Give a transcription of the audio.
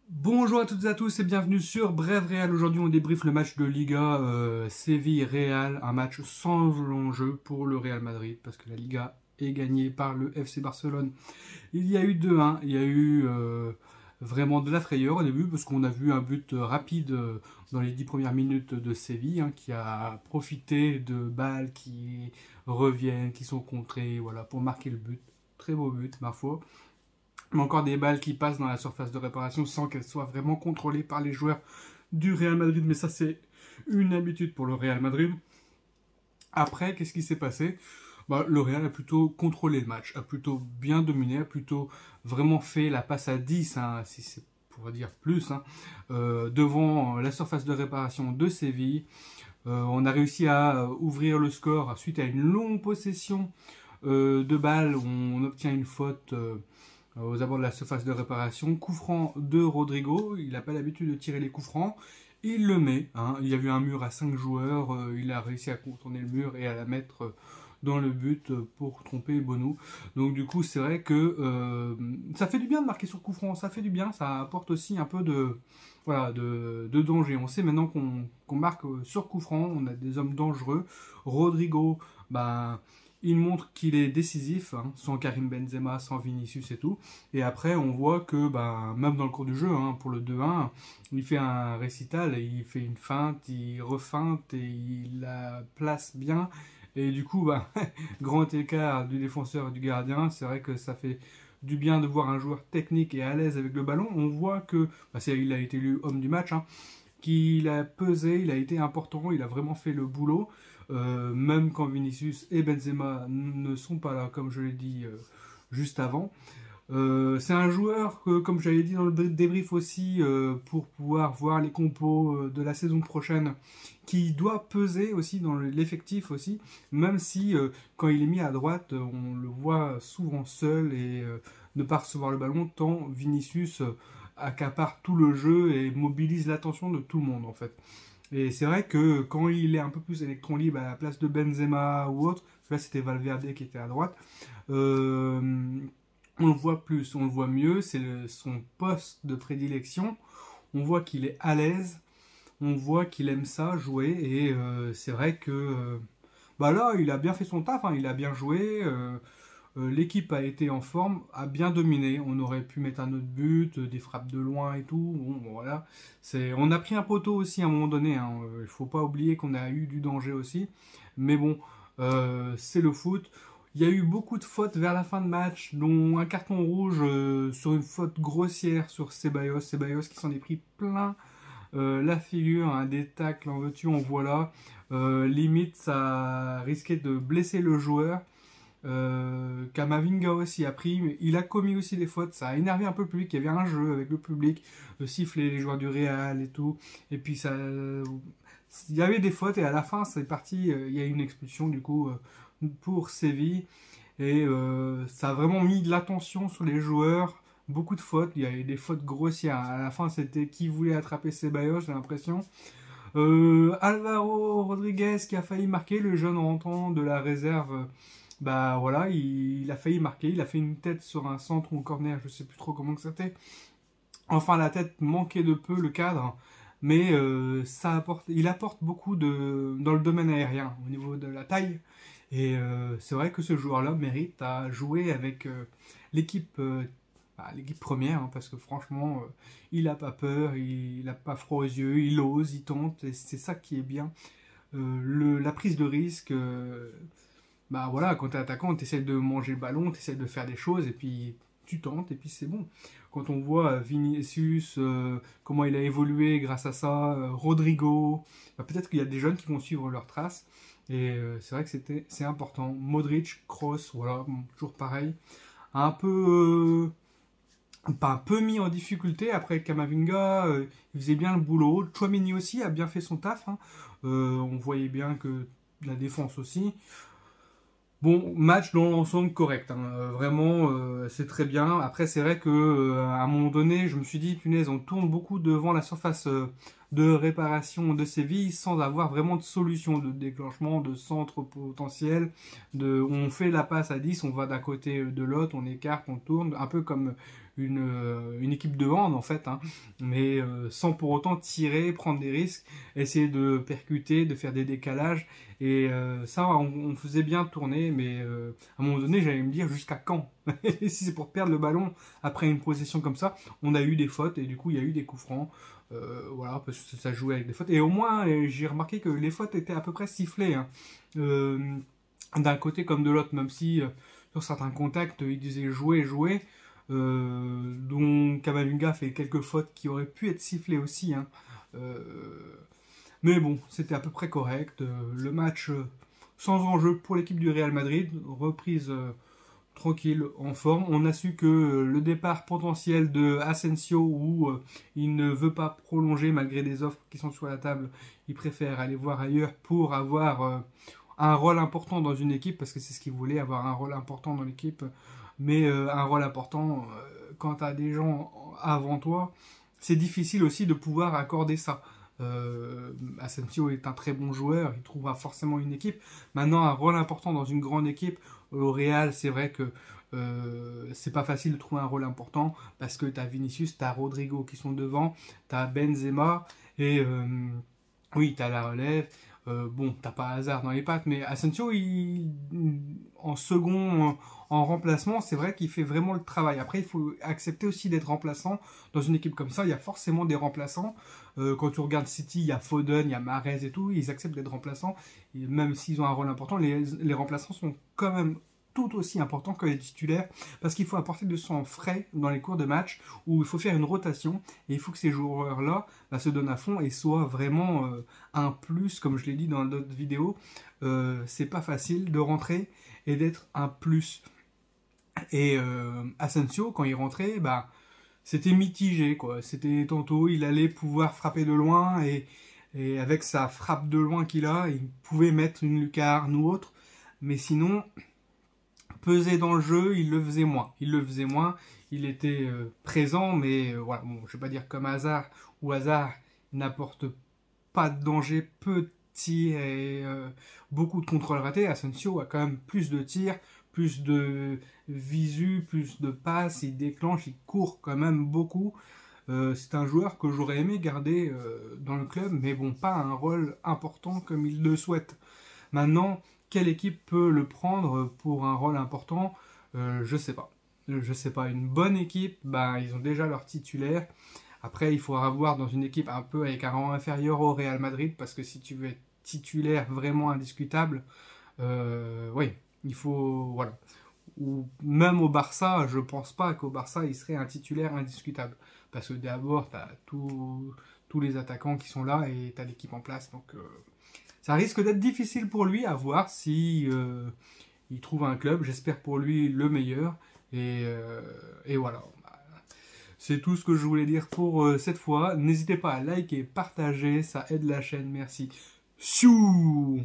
Bonjour à toutes et à tous et bienvenue sur Bref Réal. Aujourd'hui on débriefe le match de Liga Séville-Real, un match sans enjeu pour le Real Madrid parce que la Liga est gagnée par le FC Barcelone. Il y a eu 2-1, il y a eu vraiment de la frayeur au début parce qu'on a vu un but rapide dans les 10 premières minutes de Séville qui a profité de balles qui reviennent, qui sont contrées voilà, pour marquer le but. Très beau but ma foi. Mais encore des balles qui passent dans la surface de réparation sans qu'elles soient vraiment contrôlées par les joueurs du Real Madrid. Mais ça, c'est une habitude pour le Real Madrid. Après, qu'est-ce qui s'est passé? Le Real a plutôt contrôlé le match, a plutôt bien dominé, a plutôt vraiment fait la passe à 10, si c'est pour dire plus, devant la surface de réparation de Séville. On a réussi à ouvrir le score suite à une longue possession de balles. On obtient une faute aux abords de la surface de réparation. Coup franc de Rodrigo, il n'a pas l'habitude de tirer les coups francs, il le met, il y a eu un mur à 5 joueurs, il a réussi à contourner le mur et à la mettre dans le but pour tromper Bonou. Donc du coup c'est vrai que ça fait du bien de marquer sur coup franc, ça fait du bien, ça apporte aussi un peu de danger. On sait maintenant qu'on marque sur coup franc, on a des hommes dangereux. Rodrigo, il montre qu'il est décisif, sans Karim Benzema, sans Vinicius et tout. Et après, on voit que, même dans le cours du jeu, pour le 2-1, il fait un récital, et il fait une feinte, il refeinte et il la place bien. Et du coup, grand écart du défenseur et du gardien, c'est vrai que ça fait du bien de voir un joueur technique et à l'aise avec le ballon. On voit que, il a été élu homme du match, qu'il a pesé, il a été important, il a vraiment fait le boulot. Même quand Vinicius et Benzema ne sont pas là, comme je l'ai dit juste avant. C'est un joueur que, comme j'avais dit dans le débrief aussi, pour pouvoir voir les compos de la saison prochaine, qui doit peser aussi dans l'effectif aussi, même si quand il est mis à droite, on le voit souvent seul et ne pas recevoir le ballon, tant Vinicius accapare tout le jeu et mobilise l'attention de tout le monde en fait. Et c'est vrai que quand il est un peu plus électron libre à la place de Benzema ou autre, là c'était Valverde qui était à droite, on le voit plus, on le voit mieux, c'est son poste de prédilection, on voit qu'il est à l'aise, on voit qu'il aime ça, jouer, et c'est vrai que là il a bien fait son taf, il a bien joué, l'équipe a été en forme, a bien dominé. On aurait pu mettre un autre but, des frappes de loin et tout. Bon, voilà. On a pris un poteau aussi à un moment donné. Il ne faut pas oublier qu'on a eu du danger aussi. Mais bon, c'est le foot. Il y a eu beaucoup de fautes vers la fin de match, dont un carton rouge sur une faute grossière sur Ceballos. Ceballos qui s'en est pris plein la figure, des tacles en veux-tu, en voilà. Limite, ça risquait de blesser le joueur. Kamavinga aussi a pris, mais il a commis aussi des fautes, ça a énervé un peu le public, il y avait un jeu avec le public, de siffler les joueurs du Real et tout, et puis ça, il y avait des fautes et à la fin c'est parti, il y a eu une expulsion du coup pour Séville, et ça a vraiment mis de l'attention sur les joueurs, beaucoup de fautes, il y a eu des fautes grossières, à la fin c'était qui voulait attraper Ceballos, j'ai l'impression. Alvaro Rodriguez qui a failli marquer, le jeune rentrant de la réserve, voilà, il a failli marquer, il a fait une tête sur un centre ou un corner, je sais plus trop comment que c'était. Enfin, la tête manquait de peu le cadre, mais il apporte beaucoup dans le domaine aérien, au niveau de la taille. Et c'est vrai que ce joueur-là mérite à jouer avec l'équipe l'équipe première, parce que franchement, il n'a pas peur, il n'a pas froid aux yeux, il ose, il tente, et c'est ça qui est bien. La prise de risque, voilà, quand tu es attaquant, tu essaies de manger le ballon, tu essaies de faire des choses, et puis tu tentes, et puis c'est bon. Quand on voit Vinicius, comment il a évolué grâce à ça, Rodrigo, peut-être qu'il y a des jeunes qui vont suivre leurs traces, et c'est vrai que c'est important. Modric, Kroos, voilà, toujours pareil. Un peu pas un peu mis en difficulté. Après Kamavinga, il faisait bien le boulot. Tchouaméni aussi a bien fait son taf. On voyait bien que la défense aussi. Bon, match dans l'ensemble correct. Vraiment, c'est très bien. Après, c'est vrai que à un moment donné, je me suis dit, punaise, on tourne beaucoup devant la surface de réparation de Séville sans avoir vraiment de solution de déclenchement, de centre potentiel. On fait la passe à 10, on va d'un côté de l'autre, on écarte, on tourne, un peu comme une équipe de hand en fait, hein, mais sans pour autant tirer, prendre des risques, essayer de percuter, de faire des décalages. Et ça, on faisait bien tourner, mais à un moment donné, j'allais me dire jusqu'à quand? Et si c'est pour perdre le ballon après une possession comme ça, on a eu des fautes et du coup, il y a eu des coups francs. Voilà, parce que ça jouait avec des fautes. Et au moins, j'ai remarqué que les fautes étaient à peu près sifflées, hein. D'un côté comme de l'autre, même si sur certains contacts, ils disaient jouer, jouer. Dont Kamavinga fait quelques fautes qui auraient pu être sifflées aussi, hein. Mais bon, c'était à peu près correct. Le match sans enjeu pour l'équipe du Real Madrid, reprise tranquille, en forme. On a su que le départ potentiel de Asensio, où il ne veut pas prolonger malgré des offres qui sont sur la table, il préfère aller voir ailleurs pour avoir un rôle important dans une équipe, parce que c'est ce qu'il voulait, avoir un rôle important dans l'équipe. Mais un rôle important, quand tu as des gens avant toi, c'est difficile aussi de pouvoir accorder ça. Asensio est un très bon joueur, il trouvera forcément une équipe. Maintenant, un rôle important dans une grande équipe, au Real, c'est vrai que c'est pas facile de trouver un rôle important, parce que tu as Vinicius, tu as Rodrigo qui sont devant, tu as Benzema, et oui, tu as la relève. Bon, t'as pas Hazard dans les pattes, mais Asensio, en second, en remplacement, c'est vrai qu'il fait vraiment le travail. Après, il faut accepter aussi d'être remplaçant. Dans une équipe comme ça, il y a forcément des remplaçants. Quand tu regardes City, il y a Foden, il y a Mahrez et tout, ils acceptent d'être remplaçants. Et même s'ils ont un rôle important, les remplaçants sont quand même tout aussi importants que les titulaires, parce qu'il faut apporter de son frais dans les cours de match, où il faut faire une rotation, et il faut que ces joueurs-là se donnent à fond et soient vraiment un plus, comme je l'ai dit dans d'autres vidéos. C'est pas facile de rentrer et d'être un plus. Et Asensio, quand il rentrait, c'était mitigé, quoi. C'était tantôt, il allait pouvoir frapper de loin, et avec sa frappe de loin qu'il a, il pouvait mettre une lucarne ou autre, mais sinon, peser dans le jeu, il le faisait moins. Il était présent, mais voilà, bon, je vais pas dire comme Hazard, où Hazard n'apporte pas de danger, peu de tirs et beaucoup de contrôles ratés. Asensio a quand même plus de tirs, plus de visu, plus de passes, il déclenche, il court quand même beaucoup. C'est un joueur que j'aurais aimé garder dans le club, mais bon, pas un rôle important comme il le souhaite. Maintenant, quelle équipe peut le prendre pour un rôle important? Je sais pas. Je sais pas. Une bonne équipe, ils ont déjà leur titulaire. Après, il faudra voir dans une équipe un peu avec un rang inférieur au Real Madrid, parce que si tu veux être titulaire vraiment indiscutable, oui, il faut, voilà. Ou même au Barça, je pense pas qu'au Barça, il serait un titulaire indiscutable. Parce que d'abord, tu as tous les attaquants qui sont là et tu as l'équipe en place. Donc, ça risque d'être difficile pour lui, à voir si il trouve un club. J'espère pour lui le meilleur. Et voilà. C'est tout ce que je voulais dire pour cette fois. N'hésitez pas à liker, partager, ça aide la chaîne. Merci. Siou!